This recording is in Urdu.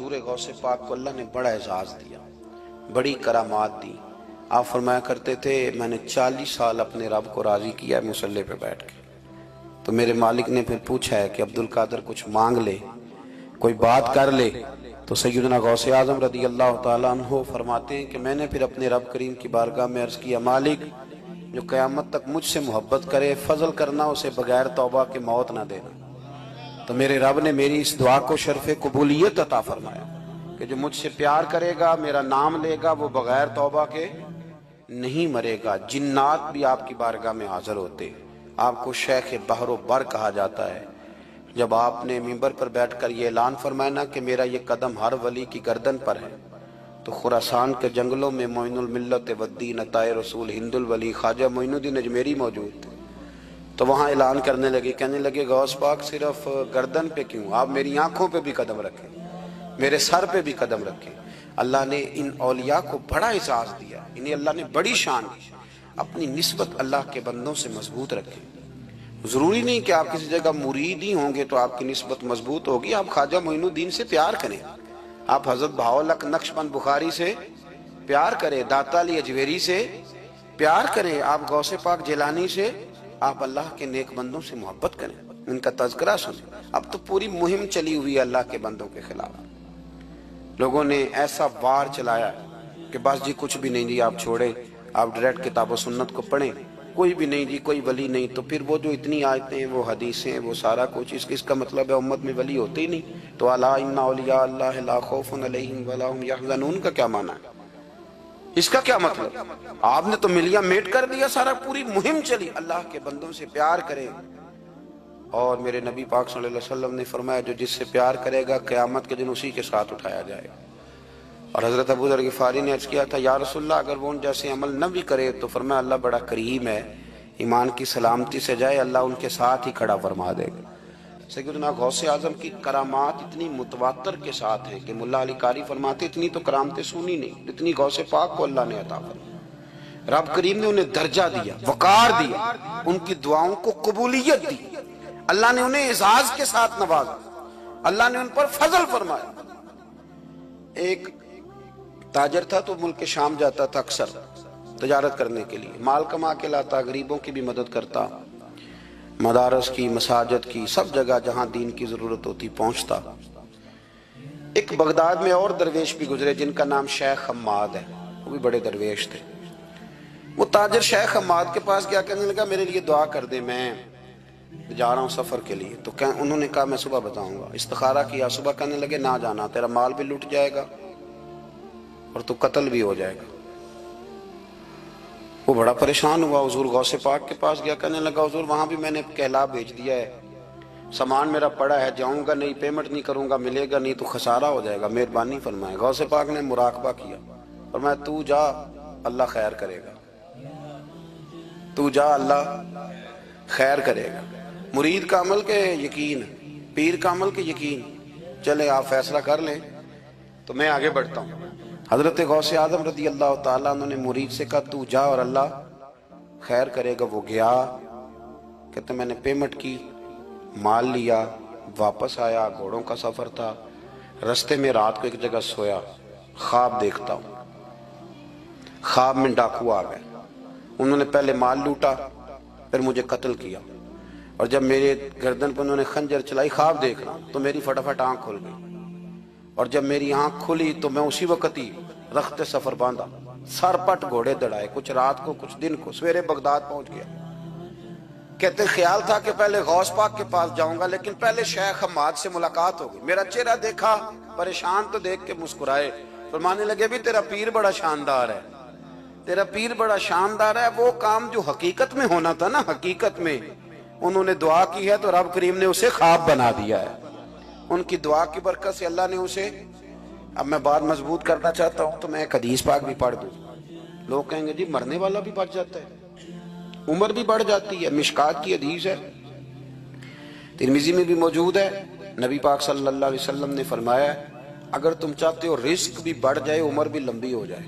حضور غوث پاک کو اللہ نے بڑا اعزاز دیا، بڑی کرامات دی۔ آپ فرمایا کرتے تھے میں نے 40 سال اپنے رب کو راضی کیا ہے مصلی پہ بیٹھ کے۔ تو میرے مالک نے پھر پوچھا ہے کہ عبدالقادر کچھ مانگ لے، کوئی بات کر لے، تو سیدنا غوث اعظم رضی اللہ تعالیٰ عنہ فرماتے ہیں کہ میں نے پھر اپنے رب کریم کی بارگاہ میں عرض کیا، مالک جو قیامت تک مجھ سے محبت کرے فضل کرنا، اسے بغیر توبہ کے موت نہ دینا۔ تو میرے رب نے میری اس دعا کو شرف قبولیت عطا فرمایا کہ جو مجھ سے پیار کرے گا، میرا نام لے گا، وہ بغیر توبہ کے نہیں مرے گا۔ جنات بھی آپ کی بارگاہ میں حاضر ہوتے۔ آپ کو شیخ بحر و بر کہا جاتا ہے۔ جب آپ نے منبر پر بیٹھ کر یہ اعلان فرمایا نا کہ میرا یہ قدم ہر ولی کی گردن پر ہے، تو خراسان کے جنگلوں میں معین الملت والدین عطائے رسول ہند الولی خواجہ معین الدین اجمیری موجود تھے۔ تو وہاں اعلان کرنے لگے، کہنے لگے غوث پاک صرف گردن پہ کیوں، آپ میری آنکھوں پہ بھی قدم رکھیں، میرے سر پہ بھی قدم رکھیں۔ اللہ نے ان اولیاء کو بڑا اعزاز دیا، انہیں اللہ نے بڑی شان دی۔ اپنی نسبت اللہ کے بندوں سے مضبوط رکھیں۔ ضروری نہیں کہ آپ کسی جگہ مرید ہی ہوں گے تو آپ کی نسبت مضبوط ہوگی۔ آپ خواجہ معین الدین سے پیار کریں، آپ حضرت بہاؤالحق نقشبند بخاری سے پیار کریں، داتا علی اجویری سے پیار کریں، آپ غوث پاک جیلانی سے، آپ اللہ کے نیک بندوں سے محبت کریں، ان کا تذکرہ سنیں۔ اب تو پوری مہم چلی ہوئی ہے اللہ کے بندوں کے خلاف۔ لوگوں نے ایسا وار چلایا کہ بس جی کچھ بھی نہیں جی، آپ چھوڑیں، آپ ڈائریکٹ کتاب و سنت کو پڑھیں، کوئی بھی نہیں جی، کوئی ولی نہیں۔ تو پھر وہ جو اتنی آیتیں، وہ حدیثیں، وہ سارا کچھ، اس کا مطلب ہے امت میں ولی ہوتے ہی نہیں۔ تو الا ان اولیاء اللہ لا خوف علیہم ولا هم یحزنون کا کیا معنی ہے؟ اس کا کیا مطلب؟ آپ نے تو ملیا میٹ کر دیا، سارا پوری مہم چلی۔ اللہ کے بندوں سے پیار کریں، اور میرے نبی پاک صلی اللہ علیہ وسلم نے فرمایا جو جس سے پیار کرے گا قیامت کے دن اسی کے ساتھ اٹھایا جائے گا۔ اور حضرت ابو ذر غفاری نے عرض کیا تھا یا رسول اللہ اگر وہ ان جیسے عمل نہ بھی کرے تو فرمایا اللہ بڑا کریم ہے، ایمان کی سلامتی سے جائے اللہ ان کے ساتھ ہی کھڑا فرما دے گا۔ سیدنا غوث اعظم کی کرامات اتنی متواتر کے ساتھ ہیں کہ ملا علی قاری فرماتے اتنی تو کرامتیں سنی نہیں اتنی غوث پاک کو اللہ نے عطا فرمائی۔ رب کریم نے انہیں درجہ دیا، وقار دیا، ان کی دعاؤں کو قبولیت دی، اللہ نے انہیں اعزاز کے ساتھ نوازا، اللہ نے ان پر فضل فرمایا۔ ایک تاجر تھا تو ملک شام جاتا تھا اکثر تجارت کرنے کے لیے، مال کما کے لاتا، غریبوں کی بھی مدد کرتا، مدارس کی، مساجد کی، سب جگہ جہاں دین کی ضرورت ہوتی پہنچتا۔ ایک بغداد میں اور درویش بھی گزرے جن کا نام شیخ حماد ہے، وہ بھی بڑے درویش تھے۔ وہ تاجر شیخ حماد کے پاس گیا، کہنے لگا میرے لیے دعا کر دے، میں جا رہا ہوں سفر کے لیے۔ تو انہوں نے کہا میں صبح بتاؤں گا۔ استخارہ کیا، صبح کہنے لگے نہ جانا، تیرا مال بھی لٹ جائے گا اور تو قتل بھی ہو جائے گا۔ وہ بڑا پریشان ہوا، حضور غوث پاک کے پاس گیا، کہنے لگا حضور وہاں بھی میں نے کہلا بھیج دیا ہے، سامان میرا پڑا ہے، جاؤں گا نہیں، پیمنٹ نہیں کروں گا، ملے گا نہیں تو خسارہ ہو جائے گا، مہربانی فرمائے۔ غوث پاک نے مراقبہ کیا، فرمایا تو جا اللہ خیر کرے گا، تو جا اللہ خیر کرے گا۔ مرید کا عمل کے یقین، پیر کا عمل کے یقین، چلے آپ فیصلہ کر لیں تو میں آگے بڑھتا ہوں۔ حضرت غوث اعظم رضی اللہ تعالیٰ عنہ نے مرید سے کہا تو جا اور اللہ خیر کرے گا۔ وہ گیا، کہتے میں نے پیمنٹ کی، مال لیا، واپس آیا، گھوڑوں کا سفر تھا، رستے میں رات کو ایک جگہ سویا، خواب دیکھتا ہوں، خواب میں ڈاکو آ گئے، انہوں نے پہلے مال لوٹا پھر مجھے قتل کیا، اور جب میرے گردن پر انہوں نے خنجر چلائی، خواب دیکھ رہا ہوں تو میری فٹافٹ آنکھ کھل گئی، اور جب میری آنکھ کھلی تو میں اسی وقت ہی رخت سفر باندھا، سر پٹ گھوڑے دڑائے، کچھ رات کو کچھ دن کو، سویرے بغداد پہنچ گیا۔ کہتے خیال تھا کہ پہلے غوث پاک کے پاس جاؤں گا لیکن پہلے شیخ حماد سے ملاقات ہو گئی، میرا چہرہ دیکھا، پریشان تو دیکھ کے مسکرائے، فرمانے لگے بھی تیرا پیر بڑا شاندار ہے، تیرا پیر بڑا شاندار ہے۔ وہ کام جو حقیقت میں ہونا تھا نا، حقیقت میں انہوں نے دعا کی ہے تو رب کریم نے اسے خواب بنا دیا ہے، ان کی دعا کی برکت سے اللہ نے اسے۔ اب میں بات مضبوط کرنا چاہتا ہوں تو میں ایک حدیث پاک بھی پڑھ دوں۔ لوگ کہیں گے جی مرنے والا بھی بڑھ جاتا ہے، عمر بھی بڑھ جاتی ہے، مشکات کی حدیث ہے، ترمذی میں بھی موجود ہے۔ نبی پاک صلی اللہ علیہ وسلم نے فرمایا اگر تم چاہتے ہو رزق بھی بڑھ جائے، عمر بھی لمبی ہو جائے،